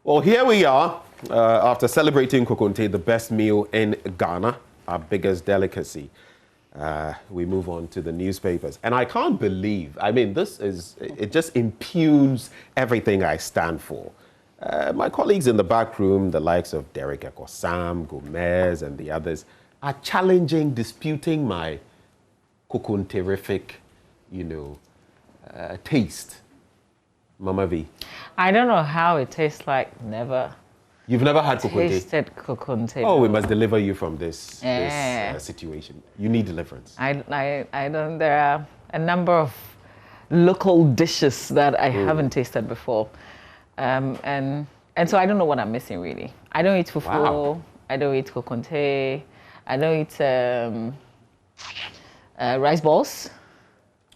Well, here we are, after celebrating Kokonte, the best meal in Ghana, our biggest delicacy. We move on to the newspapers. And I can't believe, it just impugns everything I stand for. My colleagues in the back room, the likes of Derek Ekosam, Gomez, and the others, are challenging, disputing my Kokonterific, taste. Mama V. I don't know how it tastes like. Never. You've never had Kokonte? Tasted Kokonte. Oh, we must deliver you from this situation. You need deliverance. I don't. There are a number of local dishes that I haven't tasted before, and so I don't know what I'm missing really. I don't eat fufu. Wow. I don't eat Kokonte. I don't eat rice balls.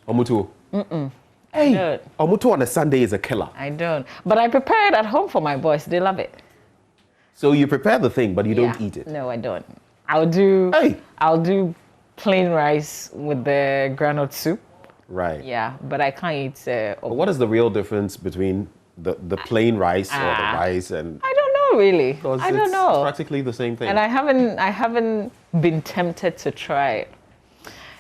Omutu. Hey, Omutu on a Sunday is a killer. I don't. But I prepare it at home for my boys. They love it. So you prepare the thing, but you don't eat it? No, I don't. I'll do plain rice with the granite soup. Right. Yeah, but I can't eat... but what is the real difference between the plain rice or the rice and... I don't know, really. I don't know. It's practically the same thing. And I haven't been tempted to try it.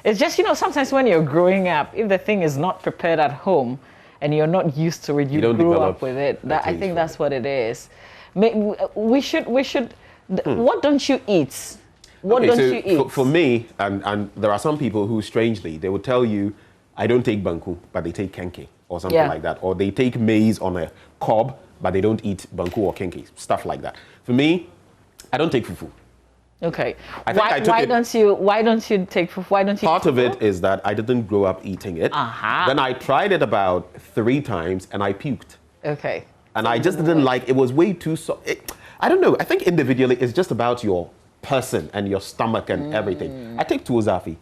It's just, sometimes when you're growing up, if the thing is not prepared at home and you're not used to it, you grow up with it. I think that's what it is. We should. What don't you eat? What don't you eat? For me, and there are some people who, strangely, they will tell you, I don't take banku, but they take kenke or something like that. Or they take maize on a cob, but they don't eat banku or kenke, stuff like that. For me, I don't take fufu. Okay. Why don't you take fufu? Why don't you? Part of it is that I didn't grow up eating it. Then I tried it about 3 times and I puked. Okay. And I just didn't like it. Was way too I don't know. I think individually it's just about your person and your stomach and everything. I take tuozafi.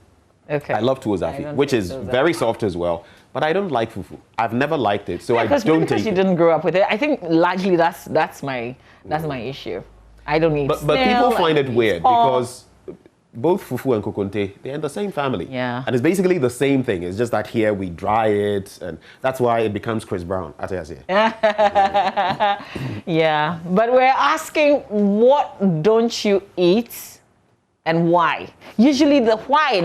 Okay. I love tuozafi, which is very soft as well. But I don't like fufu. I've never liked it, so I don't take it. Because you didn't grow up with it. I think largely that's my issue. I don't eat But people find it weird because both fufu and kokonte, they're in the same family. Yeah. And it's basically the same thing. It's just that here we dry it, and that's why it becomes Chris Brown. Yeah. But we're asking, what don't you eat and why? Usually the why,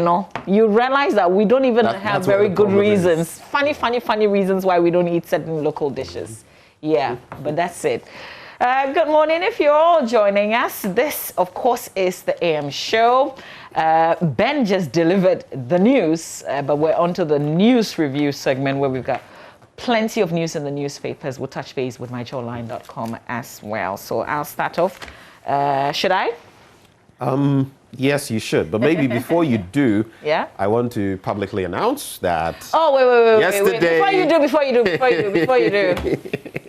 you realize that we don't even have very good reasons. Funny reasons why we don't eat certain local dishes. Yeah, but that's it. Good morning. If you're all joining us, this, of course, is the AM show. Ben just delivered the news, but we're on to the news review segment where we've got plenty of news in the newspapers. We'll touch base with myjawline.com as well. So I'll start off. Should I? Yes, you should. But maybe before you do, I want to publicly announce that. Oh, wait. Yesterday... Before you do.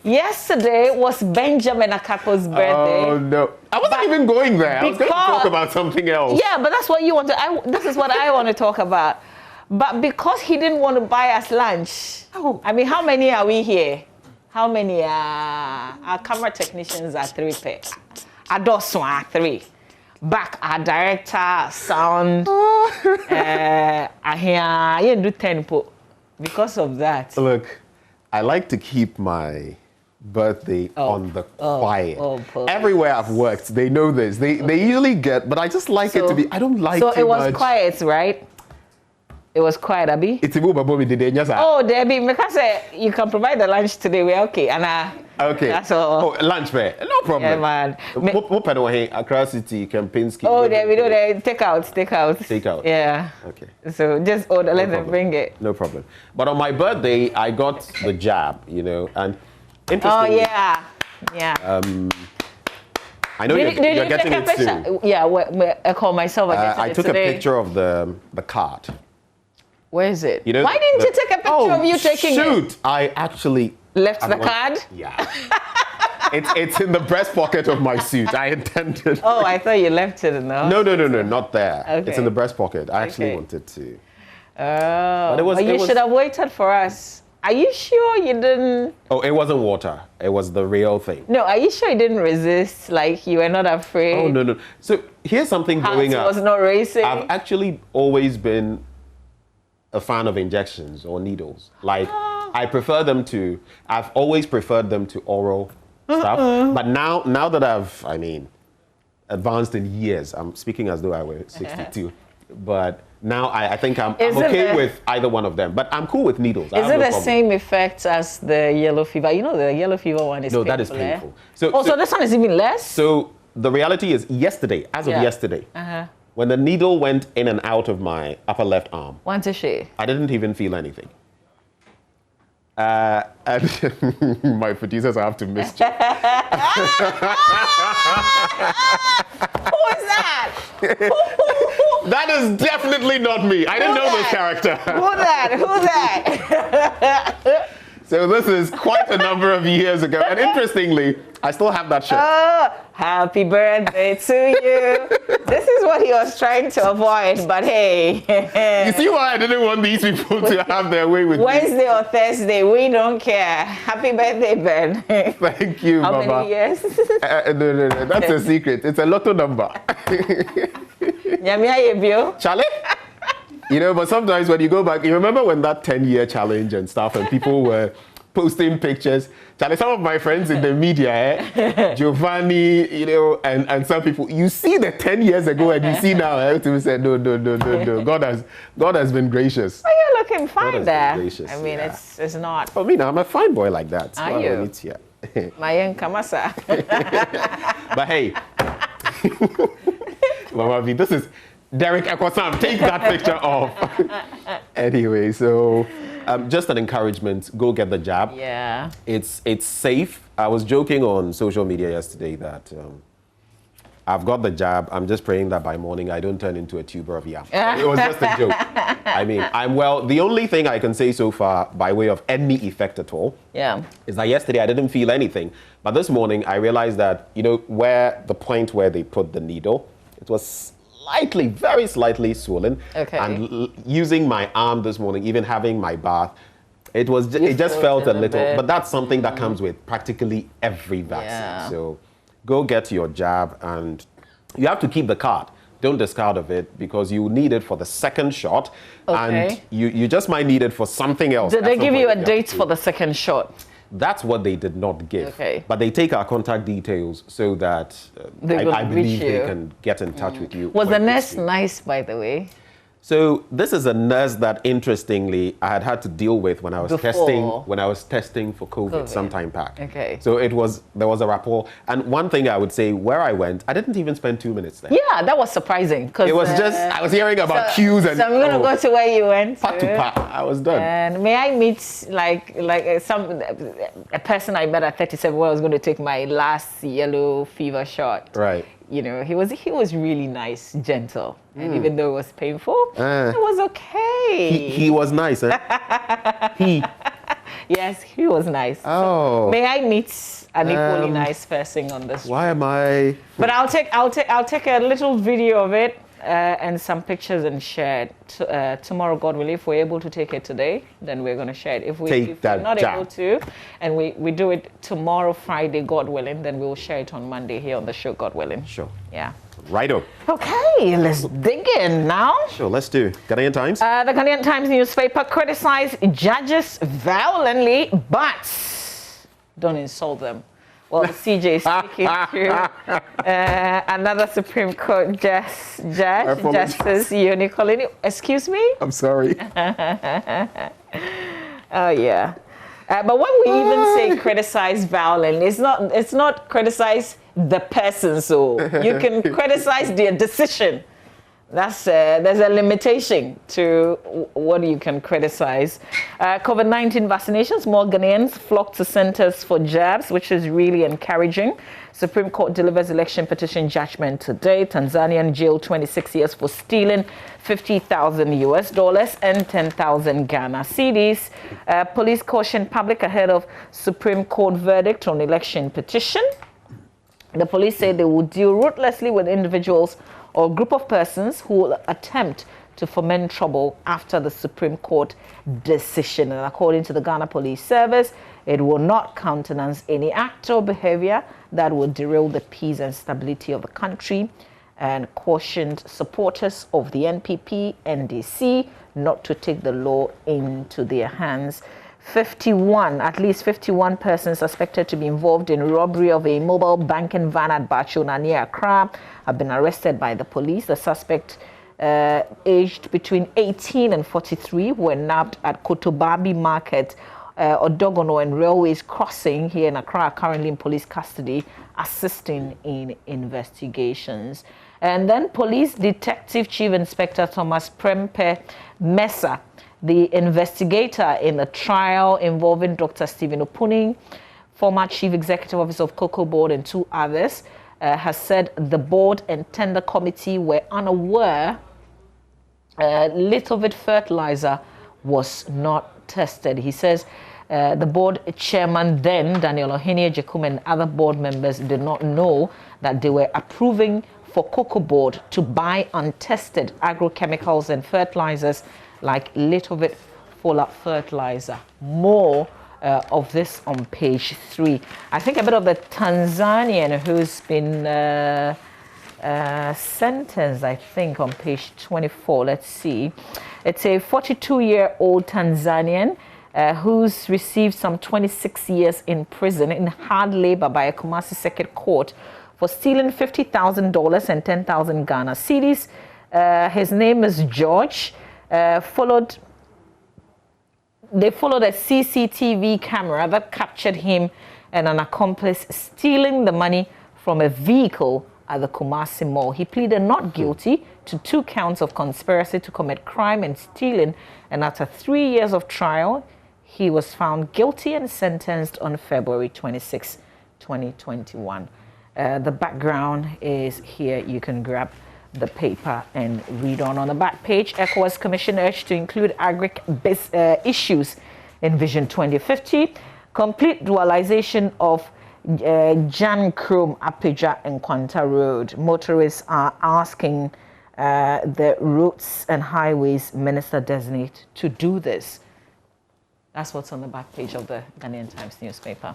Yesterday was Benjamin Akapo's birthday. Oh, no. I wasn't even going there. I was going to talk about something else. Yeah, but that's what you want to... this is what I want to talk about. But because he didn't want to buy us lunch... Oh. I mean, how many are we here? How many are... Our camera technicians are 3 pair. Adoso are 3. Back, our director, sound... I hear... You do 10 because of that. Look, I like to keep my birthday on the quiet. Everywhere I've worked, they know this. They usually get, but I just like it to be, I don't like too much. So it was quiet, right? It was quiet, Abby? Oh, Debbie, because you can provide the lunch today, we're okay. And okay. That's all. Oh, lunch, man. No problem. Yeah, man. Accra City, Kempinski. Oh, there we do the take out. Take out. Yeah. Okay. So just order, let them bring it. No problem. But on my birthday, I got the jab, and interestingly. Oh, yeah. I know you're getting it soon. Yeah, I call myself. I took a picture of the card. Where is it? Why didn't you take a picture of you taking it? Shoot! I actually left the card? Yeah. It's in the breast pocket of my suit. I intended. Oh, I thought you left it, no? No, not there. Okay. It's in the breast pocket. I actually wanted to. Oh, but you should have waited for us. Are you sure you didn't? Oh, it wasn't water. It was the real thing. No, are you sure you didn't resist? Like you were not afraid? Oh, no. So here's something going up. Heart was not racing? I've actually always been a fan of injections or needles. Like, I've always preferred them to oral stuff. But now that I've, advanced in years, I'm speaking as though I were 62, but now I think I'm okay with either one of them. But I'm cool with needles. Is it the same effect as the yellow fever? You know, the yellow fever one is painful. No, that is painful. So this one is even less? So the reality is yesterday, as of yesterday, when the needle went in and out of my upper left arm, I didn't even feel anything. And my producers have to miss you. Who is that? That is definitely not me. I didn't know this character. Who that? So this is quite a number of years ago. And interestingly, I still have that shirt. Oh, happy birthday to you. This is what he was trying to avoid, but hey. You see why I didn't want these people to have their way with Wednesday or Thursday, we don't care. Happy birthday, Ben. Thank you, How Mama. many years? No. That's a secret. It's a lotto number. Charlie? But sometimes when you go back, you remember when that 10-year challenge and stuff, and people were posting pictures. Charlie, some of my friends in the media, Giovanni, and some people, you see the 10 years ago and you see now, people say, no. God has been gracious. Well, you're looking fine there. Gracious, it's not. For me now, I'm a fine boy like that. Are you? Mayen Kamasa. But hey, Mama V, this is Derek Ekwasam. Take that picture off. Anyway, so just an encouragement, go get the jab. Yeah. It's safe. I was joking on social media yesterday that I've got the jab. I'm just praying that by morning I don't turn into a tuber of yam. It was just a joke. I'm well. The only thing I can say so far by way of any effect at all is that yesterday I didn't feel anything. But this morning I realized that, where the point where they put the needle, it was very slightly swollen. Okay. And using my arm this morning, even having my bath, it just felt a little. But that's something that comes with practically every vaccine. Yeah. So go get your jab, and you have to keep the card. Don't discard of it because you need it for the second shot, and you just might need it for something else. Did they give you a date for the second shot? That's what they did not give. Okay. But they take our contact details so that I believe they can get in touch with you. Was the nurse nice, by the way? So this is a nurse that, interestingly, I had to deal with when I was testing for COVID some time back. Okay. So there was a rapport. And one thing I would say, where I went, I didn't even spend 2 minutes there. Yeah, that was surprising. It was I was hearing about queues and. So I'm going to go to where you went. Pat to pat. I was done. And may I meet a person I met at 37 where I was going to take my last yellow fever shot. Right. He was really nice, gentle. And even though it was painful, it was okay. He was nice, eh? Yes, he was nice. Oh. So may I meet an equally nice person on this? Why am I? But I'll take a little video of it and some pictures and share it tomorrow, God willing. If we're able to take it today, then we're going to share it. If we're not able to, and we do it tomorrow, Friday, God willing, then we'll share it on Monday here on the show, God willing. Sure. Yeah. Righto. Okay, let's dig in now. Sure, let's do. Ghanaian Times? The Ghanaian Times newspaper criticized judges violently, but don't insult them. Well, the CJ is speaking to another Supreme Court Justice Unicolini. Excuse me? I'm sorry. Oh, yeah. But when we even say criticize violently, it's not criticize the person. So you can criticize their decision. There's a limitation to what you can criticize. COVID-19 vaccinations, more Ghanaians flock to centers for jabs, which is really encouraging. Supreme Court delivers election petition judgment today. Tanzanian jailed 26 years for stealing $50,000 and 10,000 Ghana cedis. Police caution public ahead of Supreme Court verdict on election petition. The police say they will deal ruthlessly with individuals or group of persons who will attempt to foment trouble after the Supreme Court decision. And according to the Ghana Police Service, it will not countenance any act or behavior that will derail the peace and stability of the country, and cautioned supporters of the NPP, NDC, not to take the law into their hands. at least 51 persons suspected to be involved in robbery of a mobile banking van at Bachona near Accra have been arrested by the police. The suspect, aged between 18 and 43, were nabbed at Kotobabi Market, Odogono and Railways Crossing here in Accra, currently in police custody, assisting in investigations. And then Police Detective Chief Inspector Thomas Prempe Mesa, the investigator in the trial involving Dr. Stephen Opuning, former Chief Executive Officer of Cocoa Board, and 2 others, has said the board and tender committee were unaware Litovit fertilizer was not tested. He says the board chairman then, Daniel Ohene Jekum, and other board members did not know that they were approving for Cocoa Board to buy untested agrochemicals and fertilizers like Litovit Fola fertilizer. More of this on page 3. I think a bit of the Tanzanian who's been sentenced, I think, on page 24. Let's see. It's a 42-year-old Tanzanian who's received some 26 years in prison in hard labor by a Kumasi Circuit Court for stealing $50,000 and 10,000 Ghana cedis. His name is George. They followed a CCTV camera that captured him and an accomplice stealing the money from a vehicle at the Kumasi Mall. He pleaded not guilty to 2 counts of conspiracy to commit crime and stealing, and after 3 years of trial, he was found guilty and sentenced on February 26, 2021. The background is here. You can grab the paper and read on the back page. ECOWAS Commission urged to include issues in Vision 2050, complete dualization of Jan Krom, Apeja and Kwanta Road. Motorists are asking the Roads and Highways Minister Designate to do this. That's what's on the back page of the Ghanaian Times newspaper.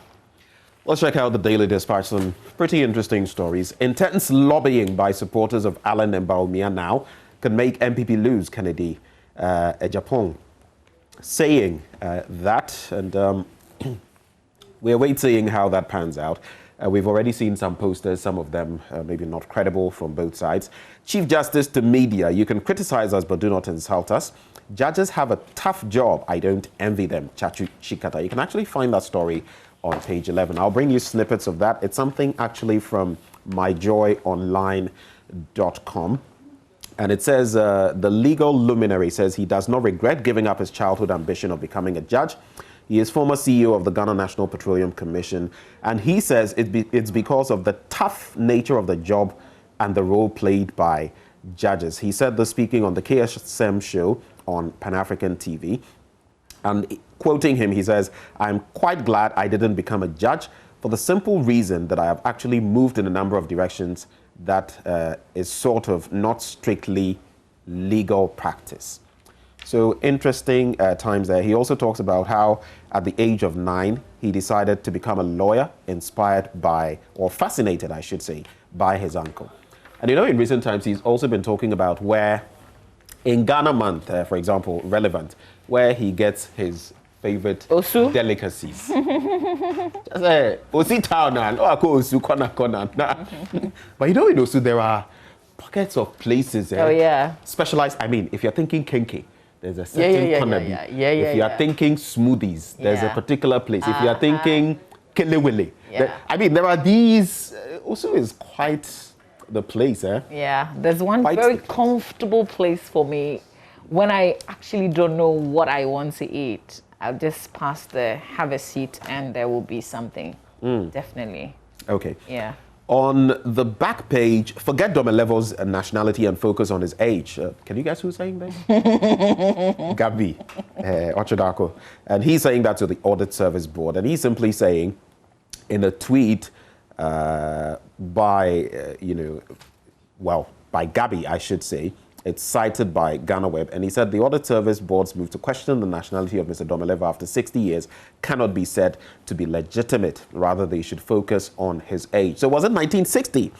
Let's check out the Daily Dispatch. Some pretty interesting stories. Intense lobbying by supporters of Alan Mbaumia now can make MPP lose Kennedy Japan, saying that, and we're waiting how that pans out. We've already seen some posters, some of them maybe not credible from both sides. Chief Justice to media, you can criticize us but do not insult us. Judges have a tough job. I don't envy them. Chachu Chikata. You can actually find that story on page 11. I'll bring you snippets of that. It's something actually from myjoyonline.com. And it says, the legal luminary says he does not regret giving up his childhood ambition of becoming a judge. He is former CEO of the Ghana National Petroleum Commission. And he says it's because of the tough nature of the job and the role played by judges. He said this speaking on the KSM show on Pan-African TV. And quoting him, he says, "I'm quite glad I didn't become a judge for the simple reason that I have actually moved in a number of directions that is sort of not strictly legal practice." So interesting times there. He also talks about how at the age of 9, he decided to become a lawyer inspired by, or fascinated, I should say, by his uncle. And you know, in recent times, he's also been talking about where in Ghana Month, for example, relevant, where he gets his favorite delicacies. Osu town and Osu kona. But you know, in Osu there are pockets of places specialized. I mean, if you're thinking kenke, there's a certain corner. If you are thinking smoothies, there's a particular place. If you are thinking kelewele, I mean, there are these. Osu is quite the place, Yeah, there's one very comfortable place for me when I actually don't know what I want to eat. I'll just pass have a seat and there will be something. Definitely. Okay. Yeah. On the back page, forget Domelevo's nationality and focus on his age. Can you guess who's saying that? Gabi Ochodako. And he's saying that to the Audit Service Board. And he's simply saying in a tweet by Gabi, I should say. It's cited by Ghana Web, and he said the Audit Service Board's move to question the nationality of Mr. Domelevo after 60 years cannot be said to be legitimate. Rather, they should focus on his age. So was it 1960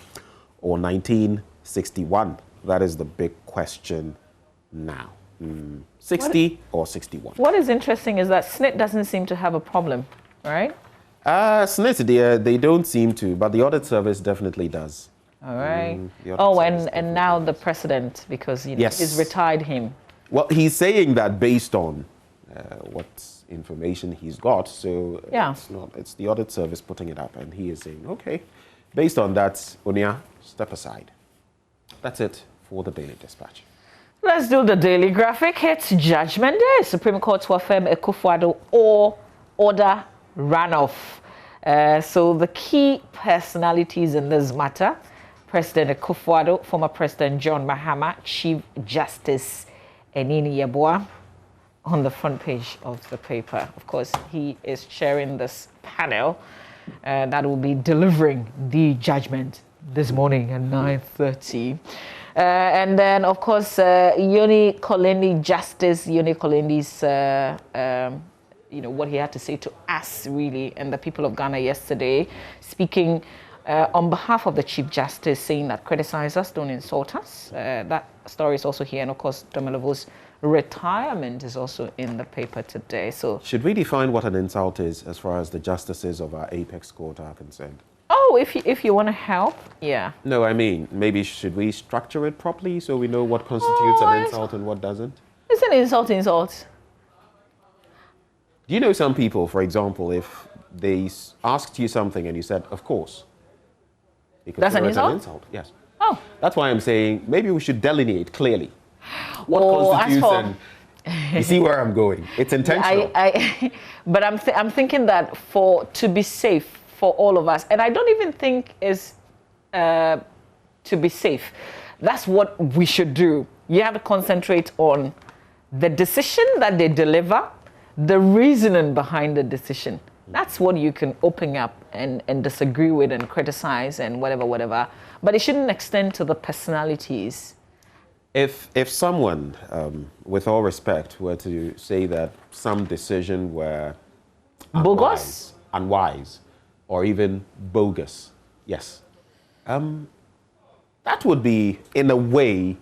or 1961? That is the big question now. 60 or 61. What is interesting is that SNIT doesn't seem to have a problem, right? SNIT, they don't seem to, but the audit service definitely does. All right. And now the president, because he's retired him. Well, he's saying that based on what information he's got. So it's the audit service putting it up, and he is saying, okay, based on that, Unia, step aside. That's it for the Daily Dispatch. Let's do the Daily Graphic. It's Judgment Day. Supreme Court to affirm Akufo-Addo or order runoff. So the key personalities in this matter: President Akufo-Addo, former President John Mahama, Chief Justice Enini Yeboah, on the front page of the paper. Of course, he is chairing this panel that will be delivering the judgment this morning at 9:30. And then, of course, Yoni Kolendi, Justice Yoni Kolendi's, what he had to say to us, really, and the people of Ghana yesterday, speaking on behalf of the Chief Justice, saying that criticize us, don't insult us. That story is also here. And, of course, Domelevo's retirement is also in the paper today. So, should we define what an insult is as far as the justices of our apex court are concerned? Oh, if you want to help, yeah. No, I mean, maybe should we structure it properly so we know what constitutes an insult and what doesn't? It's an insult. Do you know some people, for example, if they asked you something and you said, of course, that's an insult? Yes. Oh. That's why I'm saying maybe we should delineate clearly what constitutes and you see where I'm going. It's intentional. But I'm thinking that to be safe for all of us, and I don't even think is to be safe. That's what we should do. You have to concentrate on the decision that they deliver, the reasoning behind the decision. That's what you can open up and disagree with and criticize and whatever. But it shouldn't extend to the personalities. If someone, with all respect, were to say that some decision were bogus, unwise, or even bogus, yes, that would be, in a way,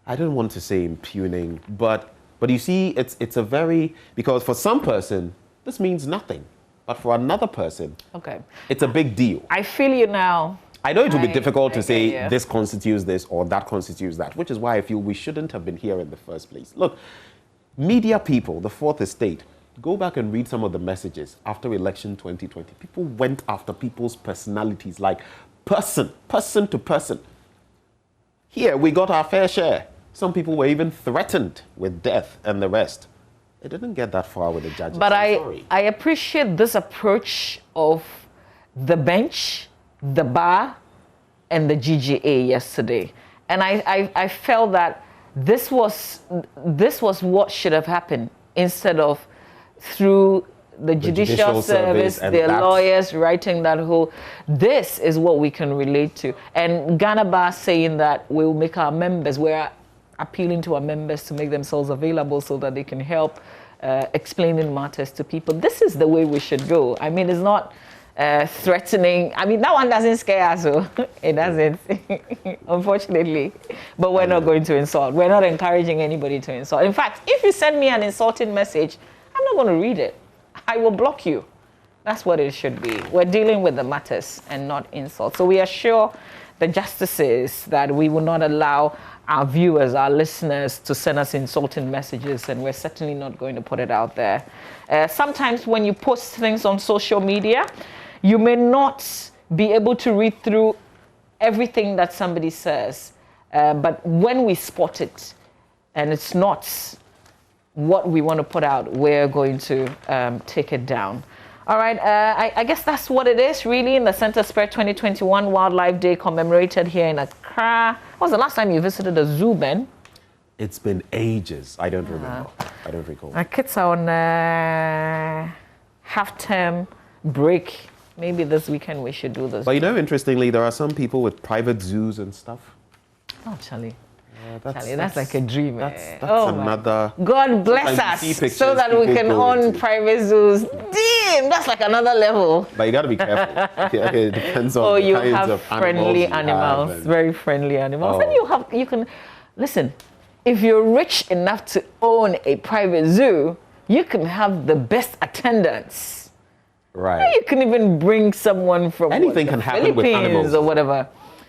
I don't want to say impugning, but you see, it's a very, because for some person this means nothing, but for another person, okay, it's a big deal. I feel you now. I know it will be difficult to say this constitutes this or that constitutes that, which is why I feel we shouldn't have been here in the first place. Look, media people, the fourth estate, go back and read some of the messages after election 2020. People went after people's personalities, like person to person. Here, we got our fair share. Some people were even threatened with death and the rest. It didn't get that far with the judges. But I appreciate this approach of the bench, the bar, and the GGA yesterday. And I felt that this was what should have happened, instead of through the judicial service, their lawyers writing that whole, this is what we can relate to. And Ghana Bar saying that we'll make our members, we're appealing to our members to make themselves available so that they can help explaining matters to people. This is the way we should go. I mean, it's not threatening. I mean, that one doesn't scare us, so it doesn't, unfortunately. But we're not going to insult. We're not encouraging anybody to insult. In fact, if you send me an insulting message, I'm not going to read it. I will block you. That's what it should be. We're dealing with the matters and not insults. So we assure the justices that we will not allow our viewers, our listeners, to send us insulting messages, and we're certainly not going to put it out there. Sometimes when you post things on social media, you may not be able to read through everything that somebody says. But when we spot it and it's not what we want to put out, we're going to take it down. All right, I guess that's what it is, really, in the Center Square 2021 Wildlife Day commemorated here in Accra. When was the last time you visited a zoo, Ben? It's been ages. I don't remember. I don't recall. Our kids are on half-term break. Maybe this weekend we should do this. But you know, interestingly, there are some people with private zoos and stuff. Oh, Charlie. That's like a dream. That's another. God bless us so that we can own private zoos. Damn, that's like another level. But you got to be careful. It depends on the kinds of friendly animals, very friendly animals. And you can listen. if you're rich enough to own a private zoo, you can have the best attendants. Right. You can even bring someone from anything can happen with animals or whatever.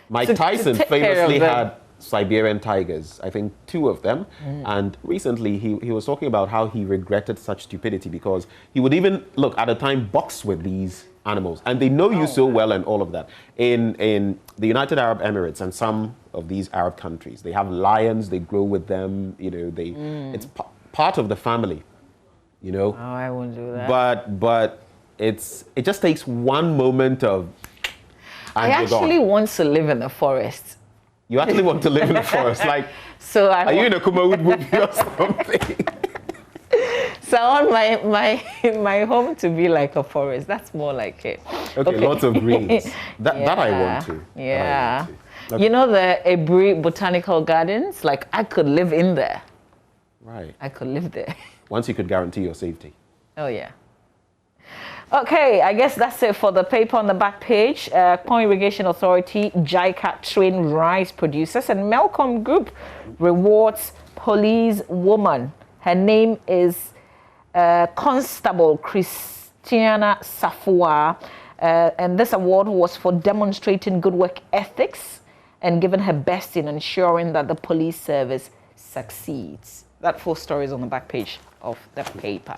Mike Tyson famously had Siberian tigers, I think 2 of them. And recently he was talking about how he regretted such stupidity because he would even, look, at a time, box with these animals. And they know you so well and all of that. In the United Arab Emirates and some of these Arab countries, they have lions, they grow with them, you know, it's part of the family, you know. Oh, I won't do that. But it just takes one moment of... I actually want to live in the forest. You actually want to live in the forest? Like, so are you in a Kumawood movie or something? So I want my home to be like a forest. That's more like it. Okay. Lots of greens. That I want to. Yeah. Okay. You know the Ebri Botanical Gardens? Like, I could live in there. Right. I could live there. Once you could guarantee your safety. Oh, yeah. Okay, I guess that's it for the paper on the back page. Corn Irrigation Authority, JICA train rice producers, and Melcom Group rewards police woman. Her name is Constable Christiana Safua, and this award was for demonstrating good work ethics and giving her best in ensuring that the police service succeeds. That full story is on the back page of the paper.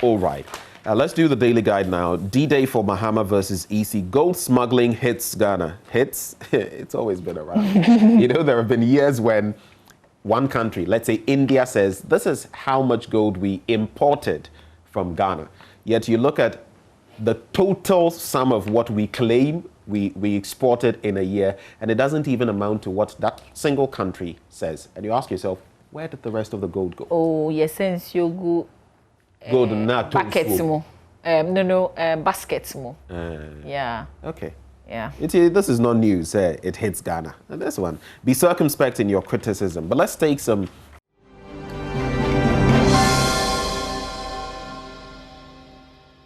All right. Let's do the daily guide now. D-Day for Mahama versus EC. Gold smuggling hits Ghana. Hits? It's always been around. You know, there have been years when one country, let's say India, says, this is how much gold we imported from Ghana. Yet you look at the total sum of what we claim we exported in a year, and it doesn't even amount to what that single country says. And you ask yourself, where did the rest of the gold go? Oh, yes, since you go... Gold not baskets more. Baskets more. Yeah. Okay. Yeah. This is not news. It hits Ghana. And this one, be circumspect in your criticism. But let's take some